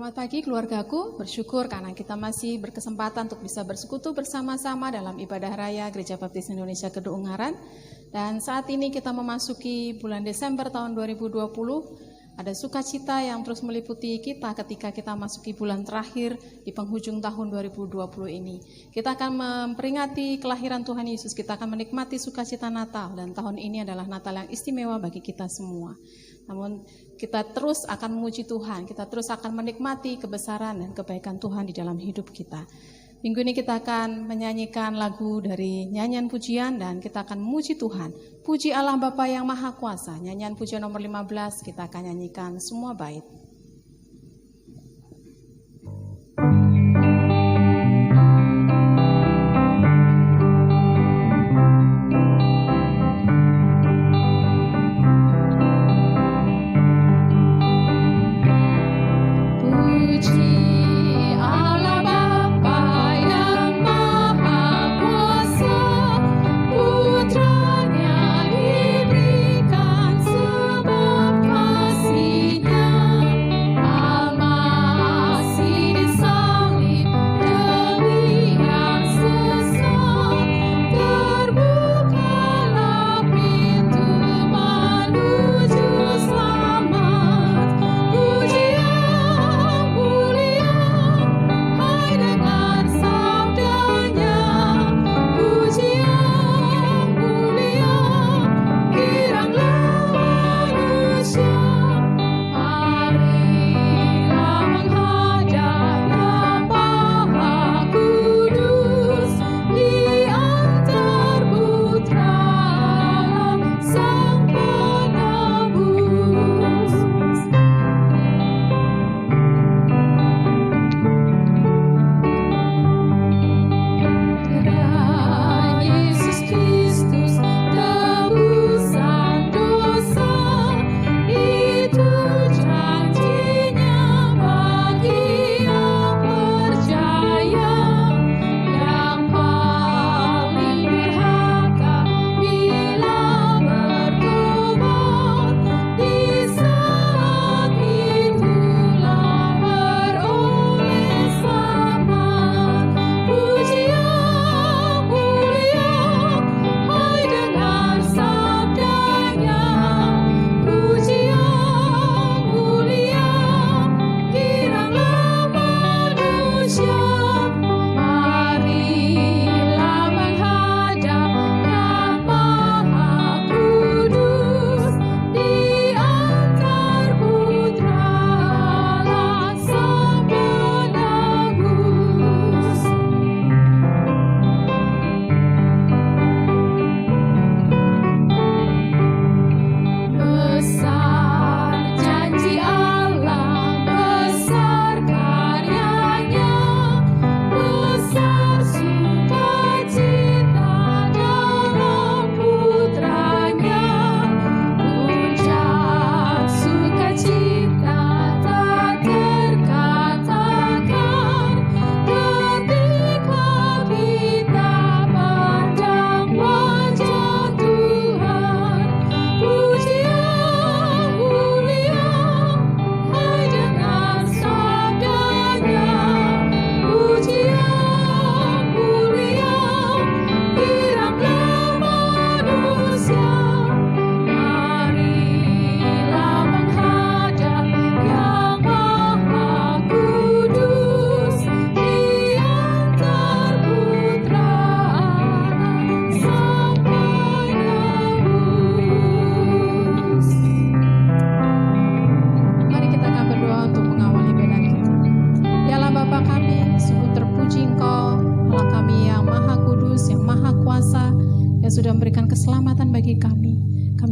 Selamat pagi keluargaku, bersyukur karena kita masih berkesempatan untuk bisa bersekutu bersama-sama dalam ibadah raya Gereja Baptis Indonesia Kedung Ungaran. Dan saat ini kita memasuki bulan Desember tahun 2020, ada sukacita yang terus meliputi kita ketika kita masuki bulan terakhir di penghujung tahun 2020 ini. Kita akan memperingati kelahiran Tuhan Yesus, kita akan menikmati sukacita Natal, dan tahun ini adalah Natal yang istimewa bagi kita semua. Namun kita terus akan memuji Tuhan, kita terus akan menikmati kebesaran dan kebaikan Tuhan di dalam hidup kita. Minggu ini kita akan menyanyikan lagu dari nyanyian pujian dan kita akan memuji Tuhan. Puji Allah Bapa yang Maha Kuasa, nyanyian pujian nomor 15, kita akan nyanyikan semua bait.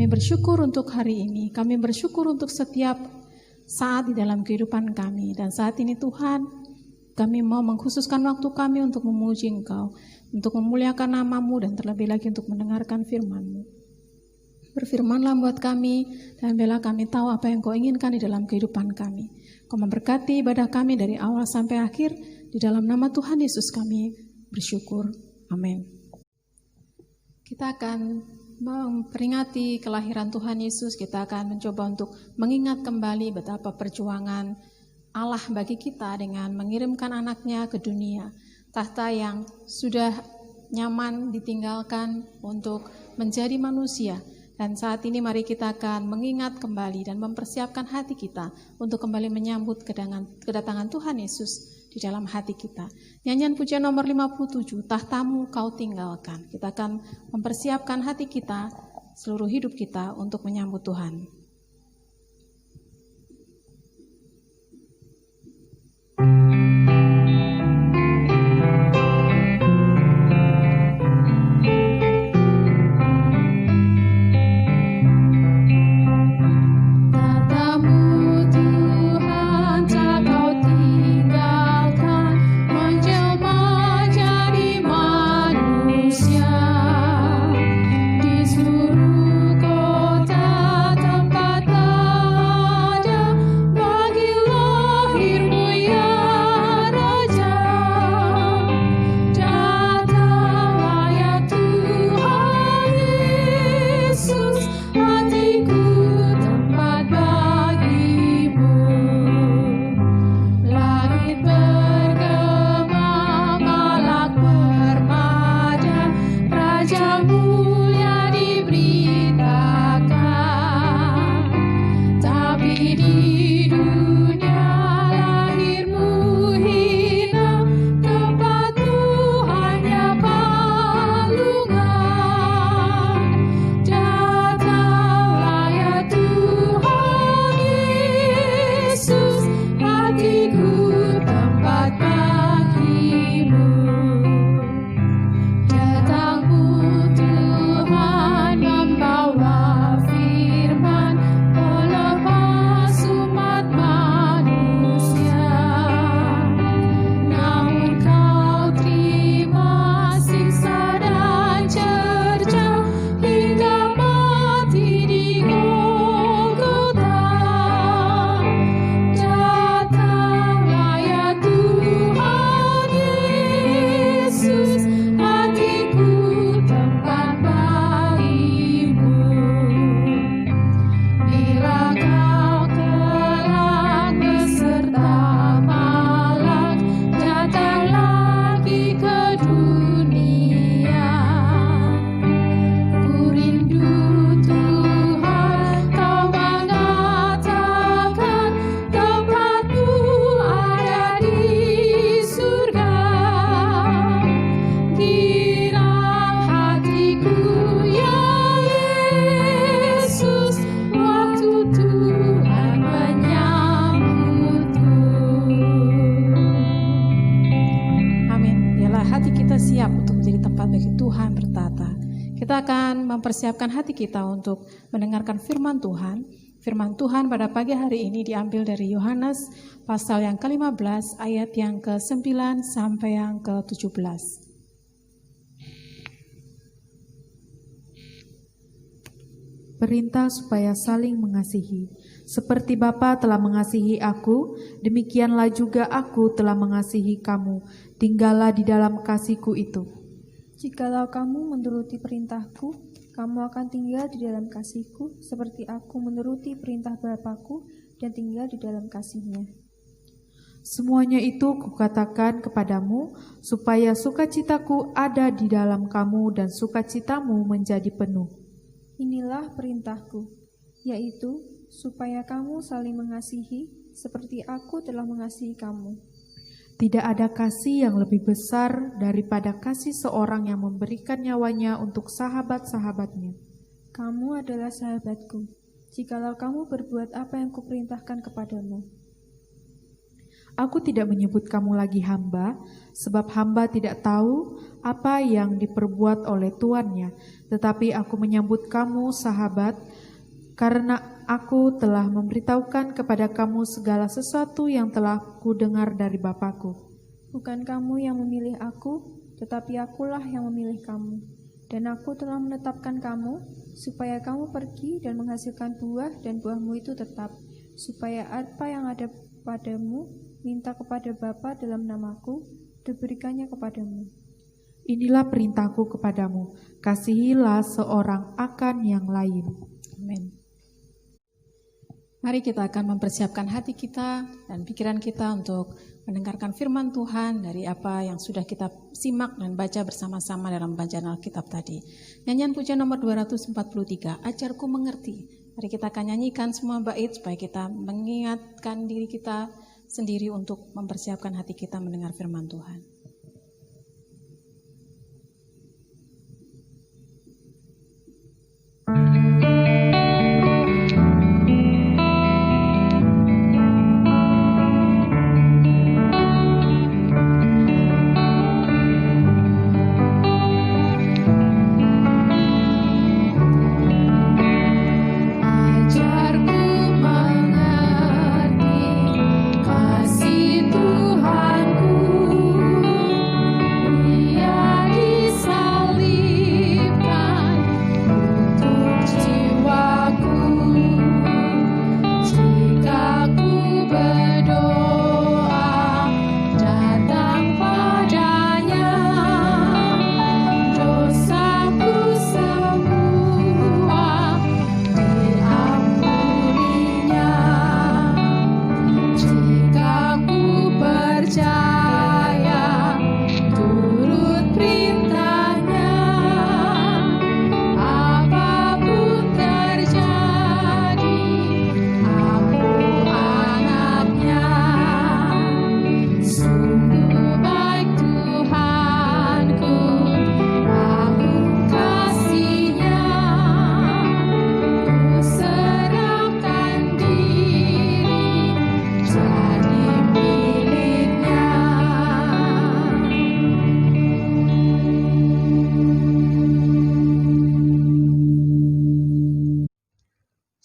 Bersyukur untuk hari ini, kami bersyukur untuk setiap saat di dalam kehidupan kami. Dan saat ini Tuhan, kami mau mengkhususkan waktu kami untuk memuji Engkau, untuk memuliakan nama-Mu, dan terlebih lagi untuk mendengarkan firman-Mu. Berfirmanlah buat kami, dan biarlah kami tahu apa yang Kau inginkan di dalam kehidupan kami. Kau memberkati ibadah kami dari awal sampai akhir, di dalam nama Tuhan Yesus kami bersyukur. Amin. Kita akan memperingati kelahiran Tuhan Yesus, kita akan mencoba untuk mengingat kembali betapa perjuangan Allah bagi kita dengan mengirimkan anaknya ke dunia, tahta yang sudah nyaman ditinggalkan untuk menjadi manusia. Dan saat ini mari kita akan mengingat kembali dan mempersiapkan hati kita untuk kembali menyambut kedatangan Tuhan Yesus di dalam hati kita. Nyanyian pujian nomor 57, tahtamu kau tinggalkan. Kita akan mempersiapkan hati kita, seluruh hidup kita untuk menyambut Tuhan. Mempersiapkan hati kita untuk mendengarkan firman Tuhan. Firman Tuhan pada pagi hari ini diambil dari Yohanes pasal yang ke-15 ayat yang ke-9 sampai yang ke-17. Perintah supaya saling mengasihi. Seperti Bapa telah mengasihi aku, demikianlah juga aku telah mengasihi kamu. Tinggallah di dalam kasih-Ku itu. Jikalau kamu menuruti perintah-Ku, kamu akan tinggal di dalam kasih-Ku, seperti aku menuruti perintah Bapa-Ku dan tinggal di dalam kasih-Nya. Semuanya itu Kukatakan kepadamu, supaya sukacita-Ku ada di dalam kamu dan sukacitamu menjadi penuh. Inilah perintah-Ku, yaitu supaya kamu saling mengasihi, seperti aku telah mengasihi kamu. Tidak ada kasih yang lebih besar daripada kasih seorang yang memberikan nyawanya untuk sahabat-sahabatnya. Kamu adalah sahabatku, jikalau kamu berbuat apa yang Kuperintahkan kepadamu. Aku tidak menyebut kamu lagi hamba, sebab hamba tidak tahu apa yang diperbuat oleh tuannya, tetapi aku menyebut kamu sahabat, karena aku telah memberitahukan kepada kamu segala sesuatu yang telah Kudengar dari Bapa-Ku. Bukan kamu yang memilih aku, tetapi akulah yang memilih kamu. Dan aku telah menetapkan kamu, supaya kamu pergi dan menghasilkan buah, dan buahmu itu tetap, supaya apa yang ada padamu, minta kepada Bapa dalam namaku, diberikannya kepadamu. Inilah perintahku kepadamu, kasihilah seorang akan yang lain. Amin. Mari kita akan mempersiapkan hati kita dan pikiran kita untuk mendengarkan firman Tuhan dari apa yang sudah kita simak dan baca bersama-sama dalam bacaan Alkitab tadi. Nyanyian pujian nomor 243, Ajarku Mengerti. Mari kita akan nyanyikan semua bait supaya kita mengingatkan diri kita sendiri untuk mempersiapkan hati kita mendengar firman Tuhan.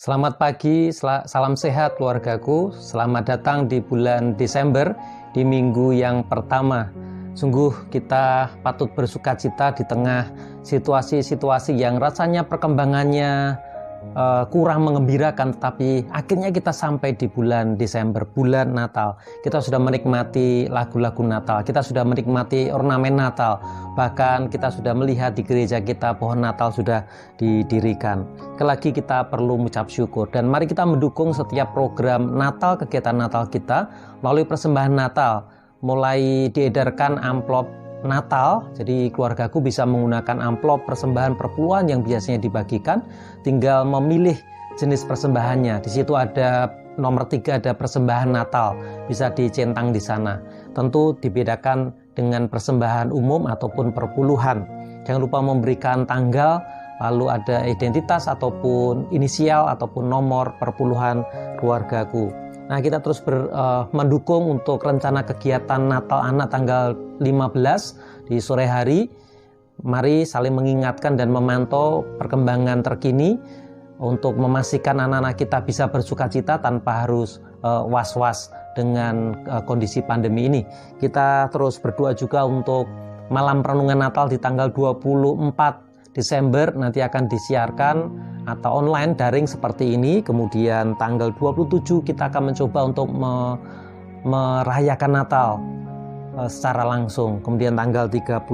Selamat pagi, salam sehat keluargaku. Selamat datang di bulan Desember, di minggu yang pertama. Sungguh kita patut bersukacita di tengah situasi-situasi yang rasanya perkembangannya kurang mengembirakan, tetapi akhirnya kita sampai di bulan Desember, bulan Natal. Kita sudah menikmati lagu-lagu Natal, kita sudah menikmati ornamen Natal, bahkan kita sudah melihat di gereja kita pohon Natal sudah didirikan. Sekali lagi kita perlu mengucap syukur, dan mari kita mendukung setiap program Natal, kegiatan Natal kita melalui persembahan Natal. Mulai diedarkan amplop Natal, jadi keluargaku bisa menggunakan amplop persembahan perpuluhan yang biasanya dibagikan, tinggal memilih jenis persembahannya. Di situ ada nomor 3, ada persembahan Natal, bisa dicentang di sana. Tentu dibedakan dengan persembahan umum ataupun perpuluhan. Jangan lupa memberikan tanggal, lalu ada identitas ataupun inisial ataupun nomor perpuluhan keluargaku. Nah, kita terus mendukung untuk rencana kegiatan Natal Anak tanggal 15 di sore hari. Mari saling mengingatkan dan memantau perkembangan terkini untuk memastikan anak-anak kita bisa bersukacita tanpa harus was-was dengan kondisi pandemi ini. Kita terus berdoa juga untuk malam renungan Natal di tanggal 24 Desember nanti akan disiarkan atau online daring seperti ini. Kemudian tanggal 27 kita akan mencoba untuk merayakan Natal secara langsung. Kemudian tanggal 31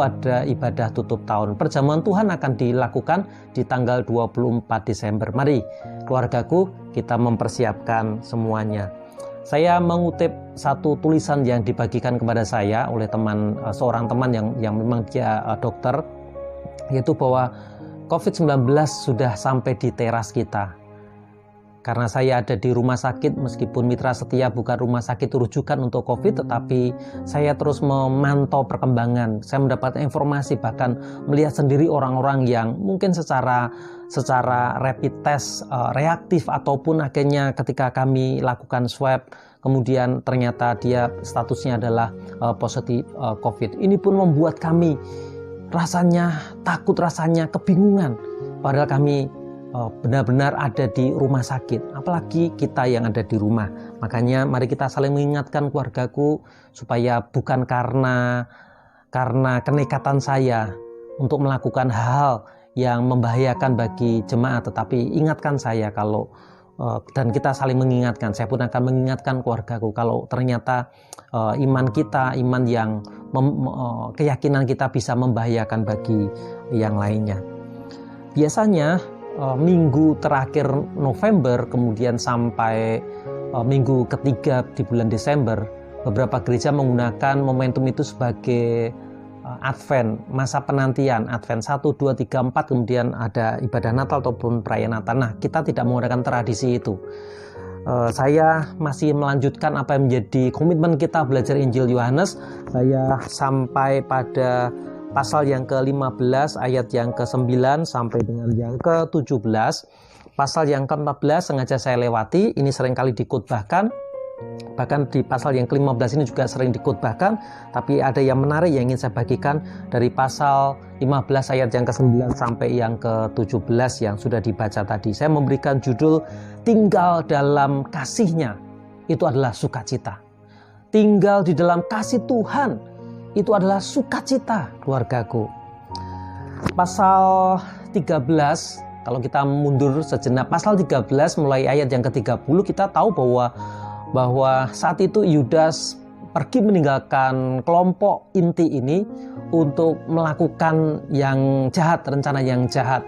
ada ibadah tutup tahun. Perjamuan Tuhan akan dilakukan di tanggal 24 Desember. Mari keluargaku kita mempersiapkan semuanya. Saya mengutip satu tulisan yang dibagikan kepada saya oleh seorang teman yang memang dia dokter, yaitu bahwa COVID-19 sudah sampai di teras kita. Karena saya ada di rumah sakit, meskipun Mitra Setia bukan rumah sakit rujukan untuk COVID, tetapi saya terus memantau perkembangan. Saya mendapatkan informasi, bahkan melihat sendiri orang-orang yang mungkin secara rapid test reaktif, ataupun akhirnya ketika kami lakukan swab, kemudian ternyata dia statusnya adalah positif COVID. Ini pun membuat kami rasanya takut, rasanya kebingungan. Padahal kami benar-benar ada di rumah sakit, apalagi kita yang ada di rumah. Makanya mari kita saling mengingatkan keluargaku, supaya bukan karena kenekatan saya untuk melakukan hal yang membahayakan bagi jemaat, tetapi ingatkan saya kalau dan kita saling mengingatkan. Saya pun akan mengingatkan keluargaku kalau ternyata iman kita, iman yang keyakinan kita bisa membahayakan bagi yang lainnya. Biasanya minggu terakhir November, kemudian sampai minggu ketiga di bulan Desember, beberapa gereja menggunakan momentum itu sebagai Advent, masa penantian, Advent 1, 2, 3, 4, kemudian ada ibadah Natal ataupun perayaan Natal. Nah, kita tidak menggunakan tradisi itu. Saya masih melanjutkan apa yang menjadi komitmen kita belajar Injil Yohanes. Saya sampai pada pasal yang ke-15 ayat yang ke-9 sampai dengan yang ke-17. Pasal yang ke-14 sengaja saya lewati, ini seringkali dikhotbahkan. Bahkan di pasal yang ke-15 ini juga sering dikhotbahkan, tapi ada yang menarik yang ingin saya bagikan dari pasal 15 ayat yang ke-9 sampai yang ke-17 yang sudah dibaca tadi. Saya memberikan judul tinggal dalam kasih-Nya itu adalah sukacita. Tinggal di dalam kasih Tuhan itu adalah sukacita, keluargaku. Pasal 13, kalau kita mundur sejenak, pasal 13 mulai ayat yang ke-30 kita tahu bahwa saat itu Yudas pergi meninggalkan kelompok inti ini untuk melakukan yang jahat, rencana yang jahat.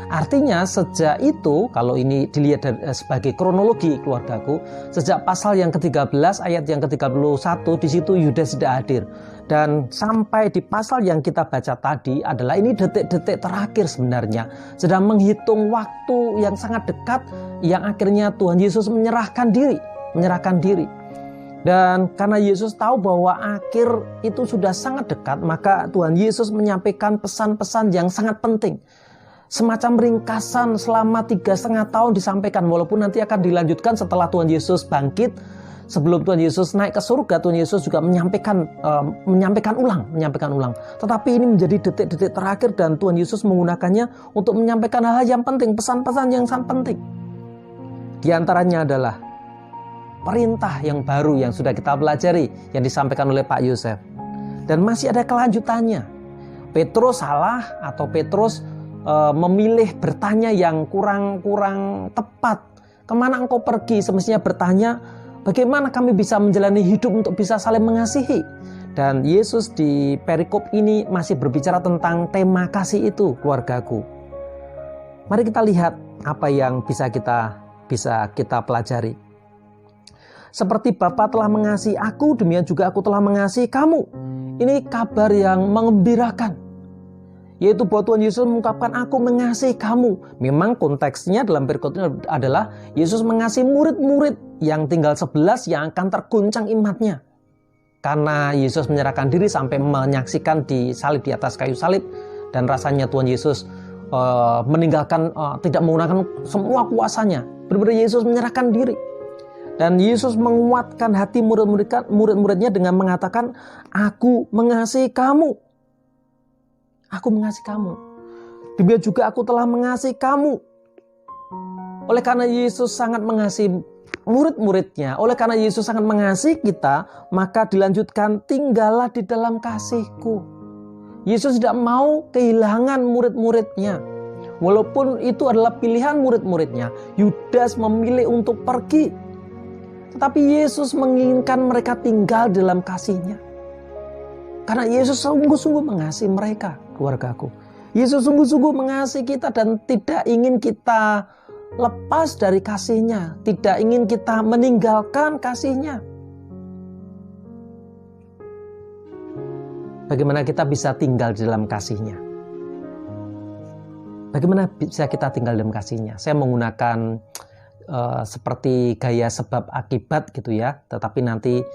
Artinya sejak itu, kalau ini dilihat sebagai kronologi, keluargaku, sejak pasal yang ke-13 ayat yang ke-31, di situ Yudas tidak hadir. Dan sampai di pasal yang kita baca tadi adalah ini detik-detik terakhir sebenarnya, sedang menghitung waktu yang sangat dekat yang akhirnya Tuhan Yesus menyerahkan diri. Dan karena Yesus tahu bahwa akhir itu sudah sangat dekat, maka Tuhan Yesus menyampaikan pesan-pesan yang sangat penting. Semacam ringkasan selama 3,5 tahun disampaikan, walaupun nanti akan dilanjutkan setelah Tuhan Yesus bangkit. Sebelum Tuhan Yesus naik ke surga, Tuhan Yesus juga menyampaikan ulang. Tetapi ini menjadi detik-detik terakhir dan Tuhan Yesus menggunakannya untuk menyampaikan hal-hal yang penting, pesan-pesan yang sangat penting. Di antaranya adalah perintah yang baru yang sudah kita pelajari yang disampaikan oleh Pak Yosef. Dan masih ada kelanjutannya. Petrus salah atau Petrus memilih bertanya yang kurang tepat. Kemana engkau pergi? Semestinya bertanya, bagaimana kami bisa menjalani hidup untuk bisa saling mengasihi? Dan Yesus di perikop ini masih berbicara tentang tema kasih itu, keluargaku. Mari kita lihat apa yang bisa kita pelajari. Seperti Bapa telah mengasihi aku, demikian juga aku telah mengasihi kamu. Ini kabar yang mengembirakan, yaitu bahwa Tuhan Yesus mengungkapkan aku mengasihi kamu. Memang konteksnya dalam perikop ini adalah Yesus mengasihi murid-murid yang tinggal 11 yang akan terguncang imannya. Karena Yesus menyerahkan diri sampai menyaksikan di salib, di atas kayu salib. Dan rasanya Tuhan Yesus meninggalkan, tidak menggunakan semua kuasanya. Benar-benar Yesus menyerahkan diri. Dan Yesus menguatkan hati murid-muridnya dengan mengatakan, aku mengasihi kamu. Aku mengasihi kamu. Demikian juga aku telah mengasihi kamu. Oleh karena Yesus sangat mengasihi murid-muridnya, oleh karena Yesus sangat mengasihi kita, maka dilanjutkan, tinggallah di dalam kasihku. Yesus tidak mau kehilangan murid-muridnya. Walaupun itu adalah pilihan murid-muridnya, Yudas memilih untuk pergi. Tetapi Yesus menginginkan mereka tinggal dalam kasih-Nya. Karena Yesus sungguh-sungguh mengasihi mereka, keluargaku. Yesus sungguh-sungguh mengasihi kita dan tidak ingin kita lepas dari kasih-Nya. Tidak ingin kita meninggalkan kasih-Nya. Bagaimana kita bisa tinggal di dalam kasih-Nya? Bagaimana bisa kita tinggal dalam kasih-Nya? Saya menggunakan seperti gaya sebab akibat gitu ya, tetapi nanti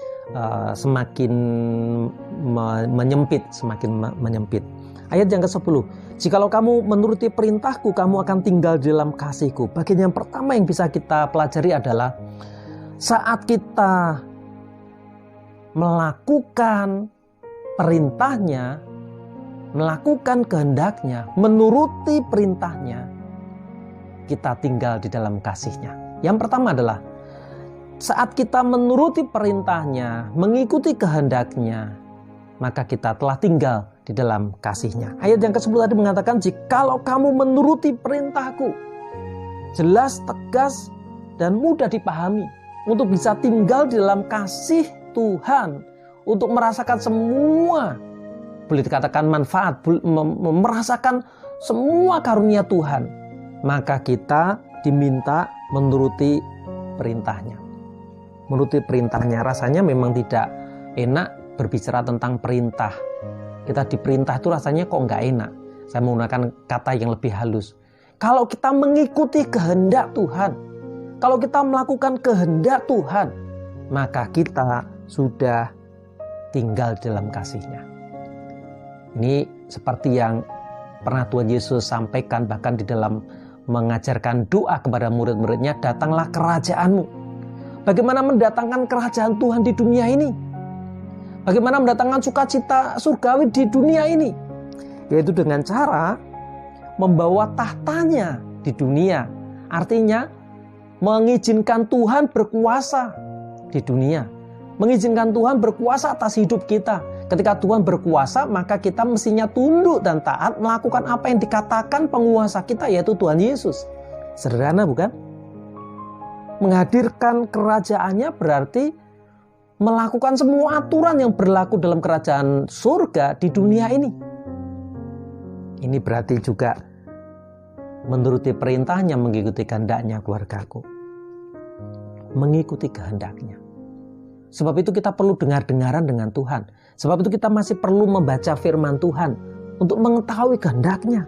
semakin menyempit. Ayat yang ke-10, jikalau kamu menuruti perintahku, kamu akan tinggal di dalam kasihku. Bagian yang pertama yang bisa kita pelajari adalah saat kita melakukan perintahnya, melakukan kehendaknya, menuruti perintahnya, kita tinggal di dalam kasih-Nya. Yang pertama adalah saat kita menuruti perintahnya, mengikuti kehendaknya, maka kita telah tinggal di dalam kasih-Nya. Ayat yang ke-10 tadi mengatakan, jikalau kamu menuruti perintahku. Jelas, tegas, dan mudah dipahami. Untuk bisa tinggal di dalam kasih Tuhan. Untuk merasakan semua, boleh dikatakan manfaat, merasakan semua karunia Tuhan. maka kita diminta menuruti perintahnya. Menuruti perintahnya, rasanya memang tidak enak berbicara tentang perintah. Kita diperintah itu rasanya kok nggak enak. Saya menggunakan kata yang lebih halus. Kalau kita mengikuti kehendak Tuhan, kalau kita melakukan kehendak Tuhan, maka kita sudah tinggal dalam kasih-Nya. Ini seperti yang pernah Tuhan Yesus sampaikan bahkan di dalam mengajarkan doa kepada murid-muridnya, datanglah kerajaan-Mu. Bagaimana mendatangkan kerajaan Tuhan di dunia ini? Bagaimana mendatangkan sukacita surgawi di dunia ini? Yaitu dengan cara membawa tahtanya di dunia. Artinya mengizinkan Tuhan berkuasa di dunia. Mengizinkan Tuhan berkuasa atas hidup kita. Ketika Tuhan berkuasa, maka kita mestinya tunduk dan taat melakukan apa yang dikatakan penguasa kita, yaitu Tuhan Yesus. Sederhana bukan? Menghadirkan kerajaannya berarti melakukan semua aturan yang berlaku dalam kerajaan surga di dunia ini. Ini berarti juga menuruti perintahnya, mengikuti kehendaknya, keluargaku. Mengikuti kehendaknya. Sebab itu kita perlu dengar-dengaran dengan Tuhan. Sebab itu kita masih perlu membaca firman Tuhan untuk mengetahui kehendaknya.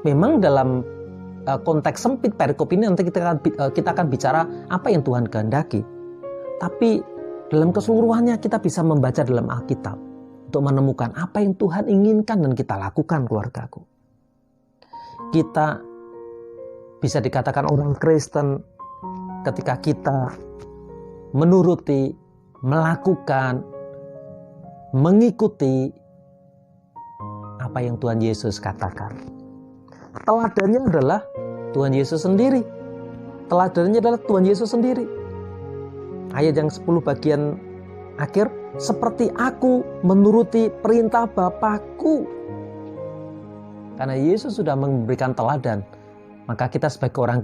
Memang dalam konteks sempit perikop ini nanti kita akan bicara apa yang Tuhan kehendaki. Tapi dalam keseluruhannya kita bisa membaca dalam Alkitab untuk menemukan apa yang Tuhan inginkan dan kita lakukan, keluargaku. Kita bisa dikatakan orang Kristen ketika kita menuruti, melakukan, mengikuti apa yang Tuhan Yesus katakan. Teladannya adalah Tuhan Yesus sendiri. Teladannya adalah Tuhan Yesus sendiri. Ayat yang 10 bagian akhir, seperti aku menuruti perintah Bapakku. Karena Yesus sudah memberikan teladan, maka kita sebagai orang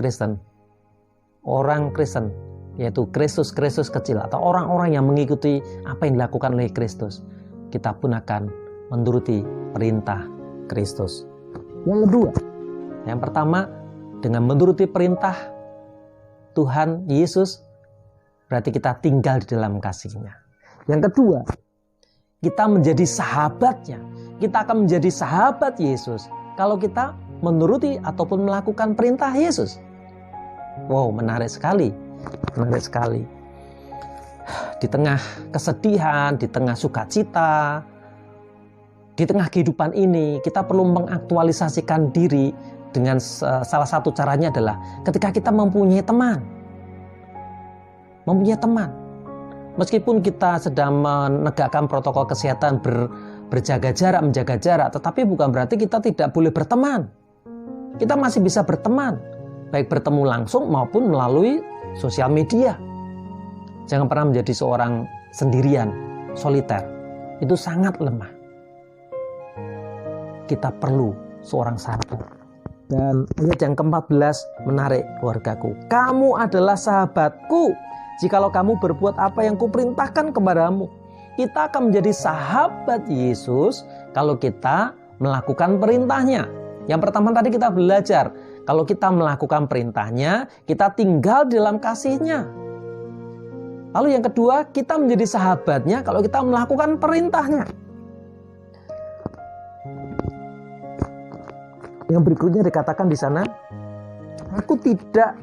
Kristen, yaitu Kristus kecil atau orang-orang yang mengikuti apa yang dilakukan oleh Kristus, kita pun akan menuruti perintah Kristus. Yang kedua, yang pertama, dengan menuruti perintah Tuhan Yesus, berarti kita tinggal di dalam kasih-Nya. Yang kedua, kita menjadi sahabatnya. Kita akan menjadi sahabat Yesus kalau kita menuruti ataupun melakukan perintah Yesus. Wow, menarik sekali. Menarik sekali. Di tengah kesedihan, di tengah sukacita, di tengah kehidupan ini, kita perlu mengaktualisasikan diri dengan salah satu caranya adalah ketika kita mempunyai teman. Mempunyai teman. Meskipun kita sedang menegakkan protokol kesehatan berjaga jarak, menjaga jarak, tetapi bukan berarti kita tidak boleh berteman. Kita masih bisa berteman, baik bertemu langsung maupun melalui sosial media. Jangan pernah menjadi seorang sendirian, soliter. Itu sangat lemah. Kita perlu seorang sahabat. Dan ayat yang ke-14 menarik, keluargaku. Kamu adalah sahabatku jikalau kamu berbuat apa yang kuperintahkan kepadamu. Kita akan menjadi sahabat Yesus kalau kita melakukan perintahnya. Yang pertama tadi kita belajar, kalau kita melakukan perintahnya, kita tinggal di dalam kasih-Nya. Lalu yang kedua, kita menjadi sahabatnya kalau kita melakukan perintahnya. Yang berikutnya dikatakan di sana, aku tidak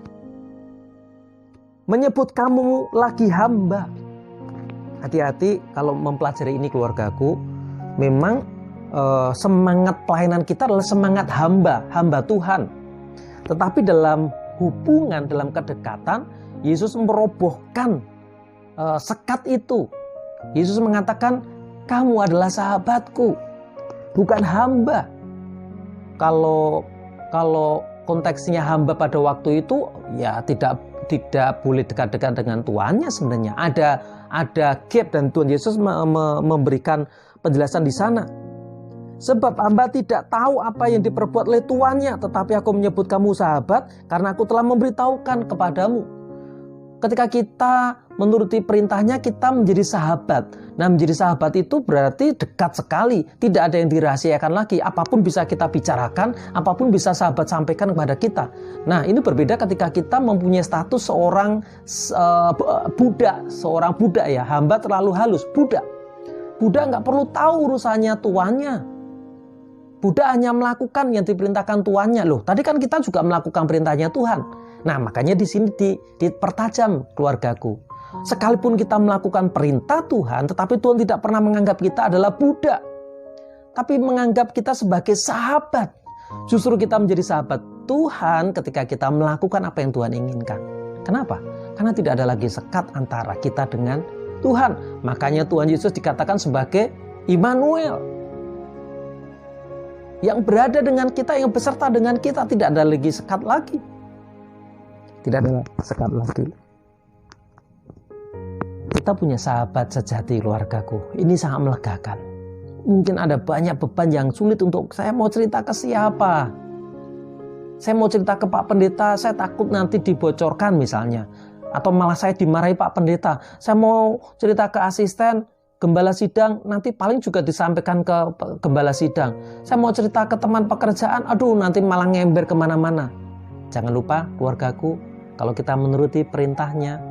menyebut kamu lagi hamba. Hati-hati kalau mempelajari ini, keluargaku. Memang semangat pelayanan kita adalah semangat hamba Tuhan. Tetapi dalam hubungan, dalam kedekatan, Yesus merobohkan sekat itu. Yesus mengatakan, kamu adalah sahabatku, bukan hamba. Kalau konteksnya hamba pada waktu itu, ya tidak boleh dekat-dekat dengan tuannya sebenarnya. Ada gap dan Tuhan Yesus memberikan penjelasan di sana. Sebab hamba tidak tahu apa yang diperbuat oleh tuannya, tetapi aku menyebut kamu sahabat karena aku telah memberitahukan kepadamu. Ketika kita menuruti perintahnya, kita menjadi sahabat. Nah, menjadi sahabat itu berarti dekat sekali. Tidak ada yang dirahasiakan lagi. Apapun bisa kita bicarakan, apapun bisa sahabat sampaikan kepada kita. Nah, ini berbeda ketika kita mempunyai status seorang budak. Seorang budak ya, hamba terlalu halus. Budak nggak perlu tahu urusannya tuannya. Budak hanya melakukan yang diperintahkan tuannya. Loh, tadi kan kita juga melakukan perintahnya Tuhan. Nah, makanya di sini dipertajam keluargaku. Sekalipun kita melakukan perintah Tuhan, tetapi Tuhan tidak pernah menganggap kita adalah budak, tapi menganggap kita sebagai sahabat. Justru kita menjadi sahabat Tuhan ketika kita melakukan apa yang Tuhan inginkan. Kenapa? Karena tidak ada lagi sekat antara kita dengan Tuhan. Makanya Tuhan Yesus dikatakan sebagai Immanuel, yang berada dengan kita, yang beserta dengan kita. Tidak ada lagi sekat lagi. Tidak ada sekat lagi. Kita punya sahabat sejati keluargaku. Ini sangat melegakan. Mungkin ada banyak beban yang sulit untuk saya mau cerita ke siapa. Saya mau cerita ke Pak Pendeta, saya takut nanti dibocorkan misalnya. Atau malah saya dimarahi Pak Pendeta. Saya mau cerita ke asisten gembala sidang, nanti paling juga disampaikan ke gembala sidang. Saya mau cerita ke teman pekerjaan, aduh nanti malah ngember kemana-mana. Jangan lupa keluargaku, kalau kita menuruti perintahnya,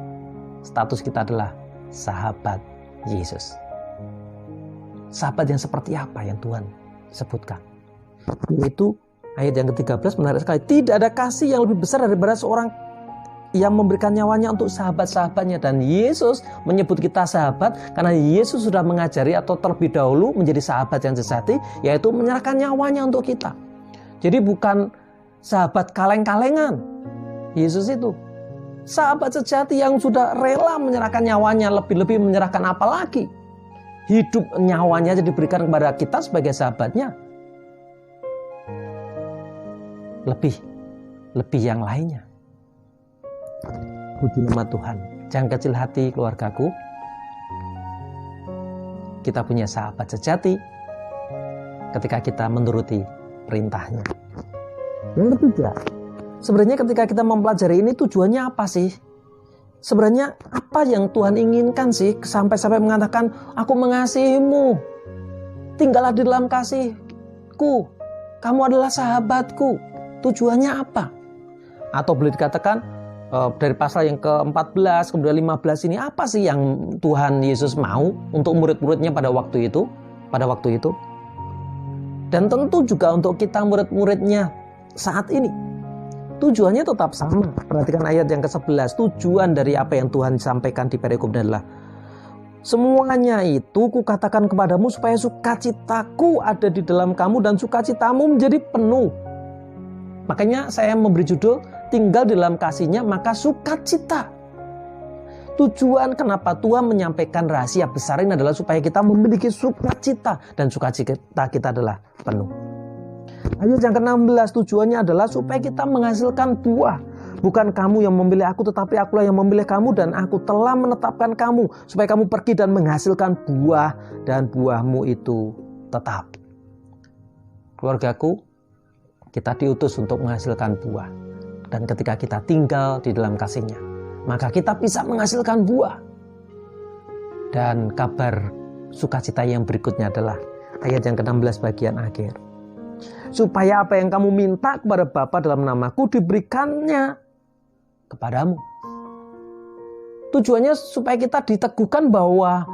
status kita adalah sahabat Yesus. Sahabat yang seperti apa yang Tuhan sebutkan? Yaitu ayat yang ke-13 menarik sekali. Tidak ada kasih yang lebih besar daripada seorang yang memberikan nyawanya untuk sahabat-sahabatnya. Dan Yesus menyebut kita sahabat karena Yesus sudah mengajari atau terlebih dahulu menjadi sahabat yang sejati, yaitu menyerahkan nyawanya untuk kita. Jadi bukan sahabat kaleng-kalengan. Yesus itu sahabat sejati yang sudah rela menyerahkan nyawanya, lebih-lebih menyerahkan apa lagi? Hidup nyawanya jadi diberikan kepada kita sebagai sahabatnya. Lebih yang lainnya. Puji nama Tuhan. Jangan kecil hati keluargaku. Kita punya sahabat sejati ketika kita menuruti perintahnya. Yang ketiga, sebenarnya ketika kita mempelajari ini tujuannya apa sih? Sebenarnya apa yang Tuhan inginkan sih? Sampai-sampai mengatakan, aku mengasihimu. Tinggallah di dalam kasihku. Kamu adalah sahabatku. Tujuannya apa? Atau boleh dikatakan, dari pasal yang ke-14 kemudian 15 ini apa sih yang Tuhan Yesus mau untuk murid-muridnya pada waktu itu? Dan tentu juga untuk kita murid-muridnya saat ini. Tujuannya tetap sama. Perhatikan ayat yang ke-11. Tujuan dari apa yang Tuhan sampaikan di perikop adalah, semuanya itu kukatakan kepadamu supaya sukacitaku ada di dalam kamu dan sukacitamu menjadi penuh. Makanya saya memberi judul, tinggal di dalam kasihnya maka sukacita. Tujuan kenapa Tuhan menyampaikan rahasia besar ini adalah supaya kita memiliki sukacita. Dan sukacita kita adalah penuh. Ayat yang ke-16 tujuannya adalah supaya kita menghasilkan buah. Bukan kamu yang memilih aku, tetapi akulah yang memilih kamu, dan aku telah menetapkan kamu supaya kamu pergi dan menghasilkan buah, dan buahmu itu tetap. Keluargaku, kita diutus untuk menghasilkan buah. Dan ketika kita tinggal di dalam kasih-Nya, maka kita bisa menghasilkan buah. Dan kabar sukacita yang berikutnya adalah ayat yang ke-16 bagian akhir. Supaya apa yang kamu minta kepada Bapa dalam namaku diberikannya kepadamu. Tujuannya supaya kita diteguhkan bahwa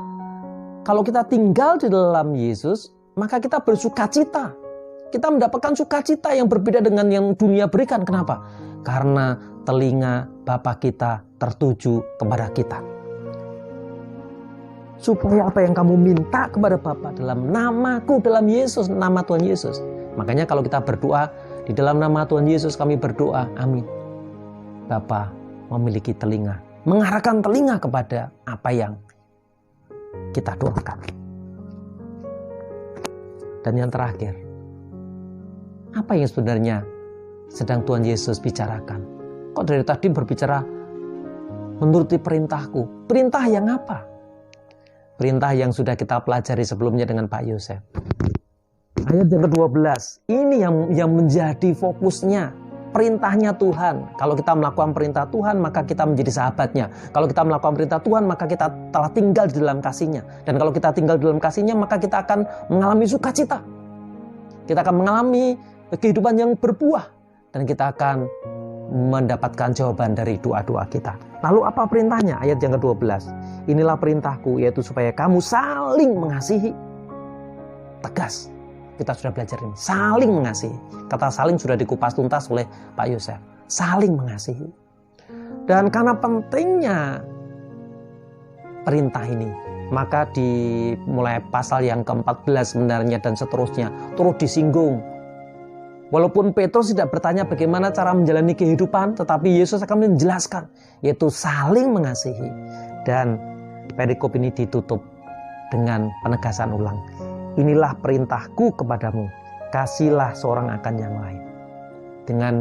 kalau kita tinggal di dalam Yesus, maka kita bersukacita. Kita mendapatkan sukacita yang berbeda dengan yang dunia berikan. Kenapa? Karena telinga Bapa kita tertuju kepada kita. Supaya apa yang kamu minta kepada Bapa dalam namaku, dalam Yesus, nama Tuhan Yesus. Makanya kalau kita berdoa, di dalam nama Tuhan Yesus kami berdoa, amin. Bapa memiliki telinga, mengarahkan telinga kepada apa yang kita doakan. Dan yang terakhir, apa yang sebenarnya sedang Tuhan Yesus bicarakan? Kok dari tadi berbicara menuruti perintahku? Perintah yang apa? Perintah yang sudah kita pelajari sebelumnya dengan Pak Yosef. Ayat yang ke-12, ini yang menjadi fokusnya. perintahnya Tuhan. Kalau kita melakukan perintah Tuhan, maka kita menjadi sahabatnya. Kalau kita melakukan perintah Tuhan, maka kita telah tinggal di dalam kasih-Nya. Dan kalau kita tinggal di dalam kasih-Nya, maka kita akan mengalami sukacita. Kita akan mengalami kehidupan yang berbuah. Dan kita akan mendapatkan jawaban dari doa-doa kita. Lalu apa perintahnya? Ayat yang ke-12. Inilah perintahku, yaitu supaya kamu saling mengasihi. Tegas. Kita sudah belajar ini. Saling mengasihi. Kata saling sudah dikupas tuntas oleh Pak Yosef. Saling mengasihi. Dan karena pentingnya perintah ini, maka di mulai pasal yang ke-14 sebenarnya dan seterusnya turut disinggung. Walaupun Petrus tidak bertanya bagaimana cara menjalani kehidupan, tetapi Yesus akan menjelaskan, yaitu saling mengasihi. Dan perikop ini ditutup dengan penegasan ulang. Inilah perintahku kepadamu, kasihlah seorang akan yang lain. Dengan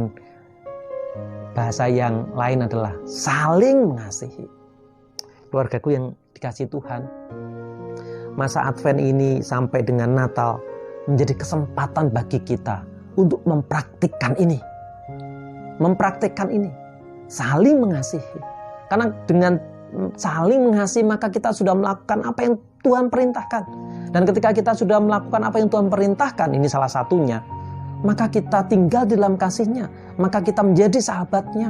bahasa yang lain adalah saling mengasihi. Keluargaku yang dikasihi Tuhan, masa Advent ini sampai dengan Natal menjadi kesempatan bagi kita untuk mempraktikkan ini. Mempraktikkan ini. Saling mengasihi. Karena dengan saling mengasihi maka kita sudah melakukan apa yang Tuhan perintahkan. Dan ketika kita sudah melakukan apa yang Tuhan perintahkan, ini salah satunya, maka kita tinggal di dalam kasih-Nya. Maka kita menjadi sahabat-Nya.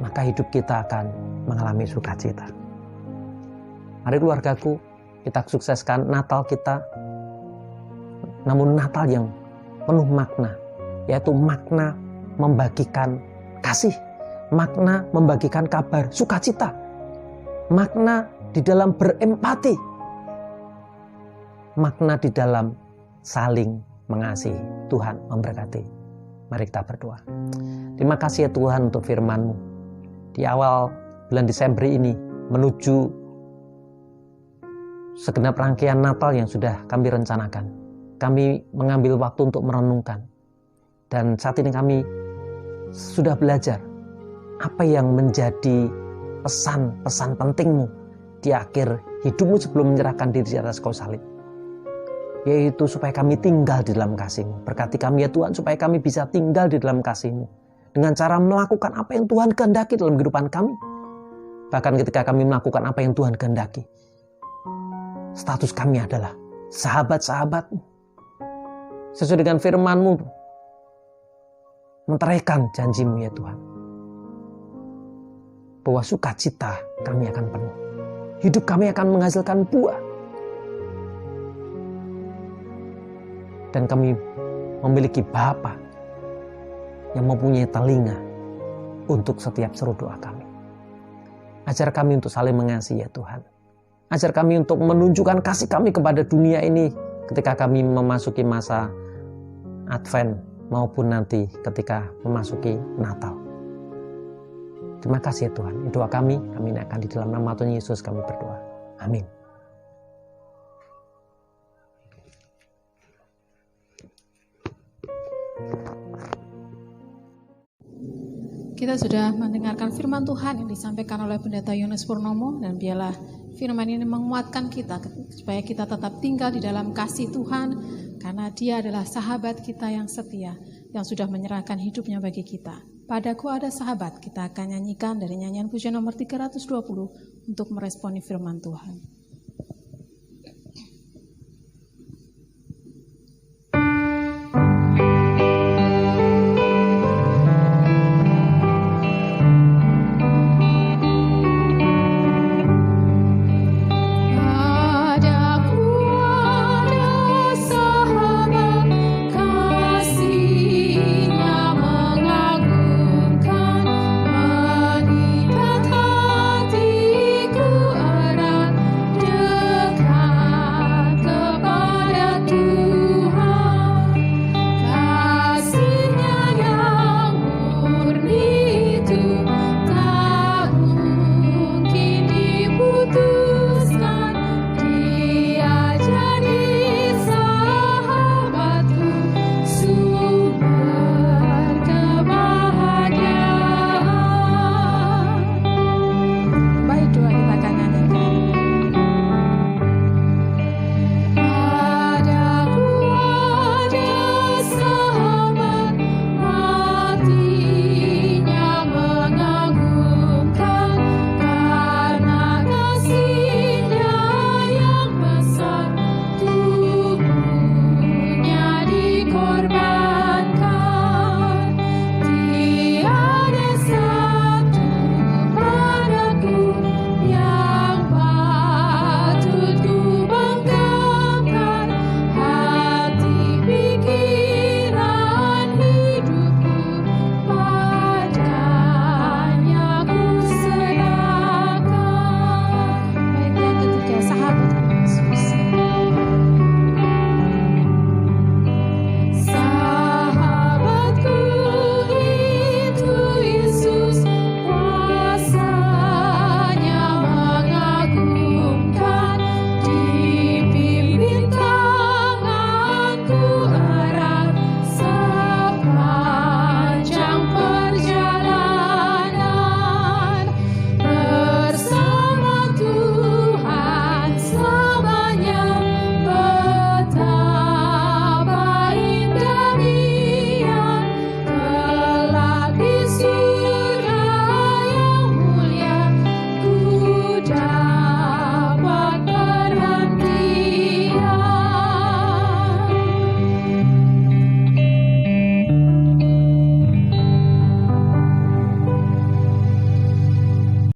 Maka hidup kita akan mengalami sukacita. Mari keluargaku, kita sukseskan Natal kita. Namun Natal yang penuh makna, yaitu makna membagikan kasih, makna membagikan kabar sukacita, makna di dalam berempati, makna di dalam saling mengasihi. Tuhan memberkati. Mari kita berdoa. Terima kasih ya Tuhan untuk firman-Mu. Di awal bulan Desember ini menuju segenap rangkaian Natal yang sudah kami rencanakan. Kami mengambil waktu untuk merenungkan. Dan saat ini kami sudah belajar apa yang menjadi pesan-pesan penting-Mu di akhir hidupmu sebelum menyerahkan diri di atas kayu salib. Yaitu supaya kami tinggal di dalam kasih-Mu. Berkati kami ya Tuhan supaya kami bisa tinggal di dalam kasih-Mu. Dengan cara melakukan apa yang Tuhan kehendaki dalam kehidupan kami. Bahkan ketika kami melakukan apa yang Tuhan kehendaki, status kami adalah sahabat-sahabat-Mu. Sesuai dengan firman-Mu, menteraikan janji-Mu ya Tuhan, bahwa sukacita kami akan penuh. Hidup kami akan menghasilkan buah. Dan kami memiliki Bapa yang mempunyai telinga untuk setiap seru doa kami. Ajar kami untuk saling mengasihi ya Tuhan. Ajar kami untuk menunjukkan kasih kami kepada dunia ini ketika kami memasuki masa Advent maupun nanti ketika memasuki Natal. Terima kasih ya Tuhan. Doa kami naikkan di dalam nama Tuhan Yesus kami berdoa. Amin. Kita sudah mendengarkan firman Tuhan yang disampaikan oleh Pendeta Yones Purnomo, dan biarlah firman ini menguatkan kita supaya kita tetap tinggal di dalam kasih Tuhan, karena Dia adalah sahabat kita yang setia yang sudah menyerahkan hidupnya bagi kita. Padaku ada sahabat, kita akan nyanyikan dari nyanyian pujian nomor 320 untuk meresponi firman Tuhan.